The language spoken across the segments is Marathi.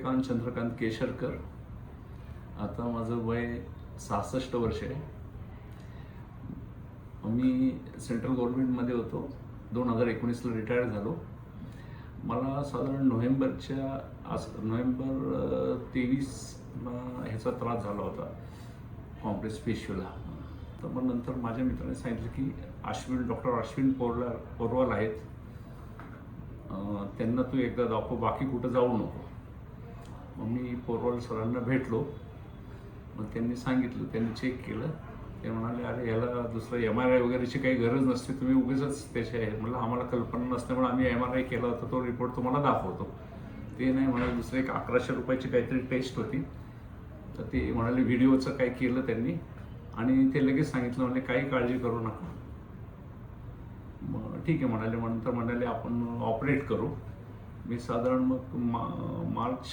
सूर्यकांत चंद्रकांत केशरकर. आता माझं वय 66 वर्ष आहे. मी सेंट्रल गव्हर्नमेंटमध्ये होतो. 2019ला रिटायर झालो. मला साधारण नोव्हेंबर 23ला ह्याचा त्रास झाला होता, कॉम्प्रेस फेशियोला. तर मग नंतर माझ्या मित्राने सांगितलं की डॉक्टर अश्विन पोरवाल आहेत, त्यांना तू एकदा दाखव, बाकी कुठं जाऊ नको. मग मी पोरवाल सरांना भेटलो. मग त्यांनी सांगितलं, त्यांनी चेक केलं. ते म्हणाले, अरे ह्याला दुसरं MRI वगैरेची काही गरज नसते, तुम्ही उगीच त्याचे आहे. म्हणलं आम्हाला कल्पना नसल्यामुळे आम्ही MRI केला होता, तो रिपोर्ट तुम्हाला दाखवतो. ते नाही म्हणाले, दुसरं एक 1100 रुपयाची काहीतरी टेस्ट होती. तर ते म्हणाले व्हिडिओचं काय केलं त्यांनी आणि ते लगेच सांगितलं, म्हणजे काही काळजी करू नका. मग ठीक आहे म्हणाले. नंतर म्हणाले आपण ऑपरेट करू. मी साधारण मग मार्च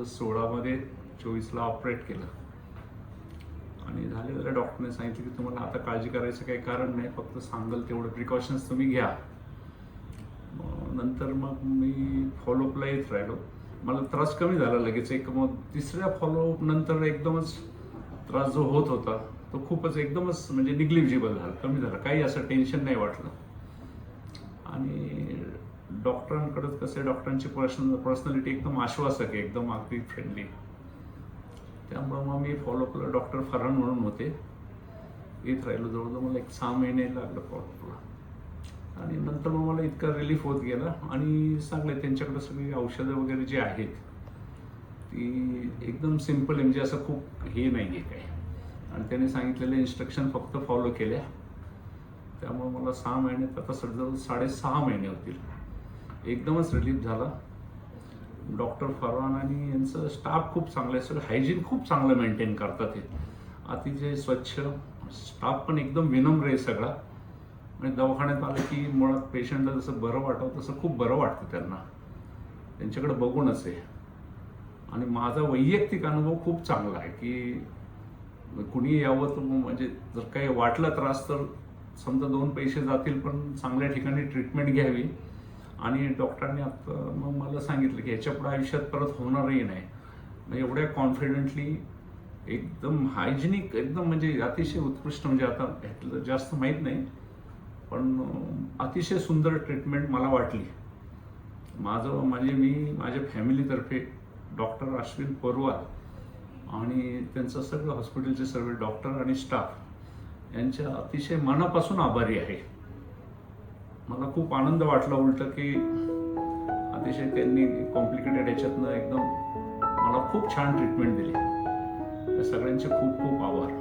16मध्ये 24ला ऑपरेट केलं आणि झाले. डॉक्टरने सांगितलं की तुम्हाला आता काळजी करायचं काही कारण नाही, फक्त सांगाल तेवढे प्रिकॉशन्स तुम्ही घ्या. नंतर मग मी फॉलोअपला येत राहिलो. मला त्रास कमी झाला लगेच. मग तिसऱ्या फॉलोअप नंतर एकदमच त्रास जो होत होता तो खूपच एकदमच म्हणजे निग्लिजिबल झाला, कमी झाला. काही असं टेन्शन नाही वाटलं. आणि डॉक्टरांकडे कसं, डॉक्टरांची पर्सनॅलिटी एकदम आश्वासक आहे, एकदम अगदी फ्रेंडली. त्यामुळं मग मी फॉलोअपला डॉक्टर फरहान म्हणून होते, येत राहिलो. जवळजवळ मला 6 महिने लागलं फॉलोअपला. आणि नंतर मग मला इतका रिलीफ होत गेला. आणि सांगले त्यांच्याकडे सगळी औषधं वगैरे जी आहेत ती एकदम सिम्पल आहे, म्हणजे असं खूप हे नाही आहे काय. आणि त्यांनी सांगितलेले इन्स्ट्रक्शन फक्त फॉलो केल्या. त्यामुळे मला 6 महिन्यात आता जवळ 6.5 महिने होतील. एकदमच रिलीफ झाला. डॉक्टर फरहान आणि यांचं स्टाफ खूप चांगलं आहे. सगळं हायजीन खूप चांगलं मेंटेन करतात. हे अतिशय स्वच्छ स्टाफ, पण एकदम विनम्र आहे सगळा. आणि दवाखान्यात आलं की मुळात पेशंटला जसं बरं वाटावं तसं खूप बरं वाटतं त्यांना, त्यांच्याकडे बघूनच आहे. आणि माझा वैयक्तिक अनुभव खूप चांगला आहे की कुणी यावं तर म्हणजे जर काही वाटला त्रास तर समजा 2 पैसे जातील, पण चांगल्या ठिकाणी ट्रीटमेंट घ्यावी. आणि डॉक्टरांनी आता मग मला सांगितलं की ह्याच्या पुढे आयुष्यात परत होणारही नाही. म्हणजे एवढ्या कॉन्फिडेंटली, एकदम हायजिनिक, एकदम म्हणजे अतिशय उत्कृष्ट, म्हणजे आता ह्यातलं जास्त माहीत नाही, पण अतिशय सुंदर ट्रीटमेंट मला वाटली. मी माझ्या फॅमिलीतर्फे डॉक्टर अश्विन पोरवाल आणि त्यांचं सगळं हॉस्पिटलचे सर्व डॉक्टर आणि स्टाफ यांच्या अतिशय मनापासून आभारी आहे. मला खूप आनंद वाटला उलट की अतिशय त्यांनी कॉम्प्लिकेटेड ह्याच्यातनं एकदम मला खूप छान ट्रीटमेंट दिली. या सगळ्यांचे खूप खूप आभार.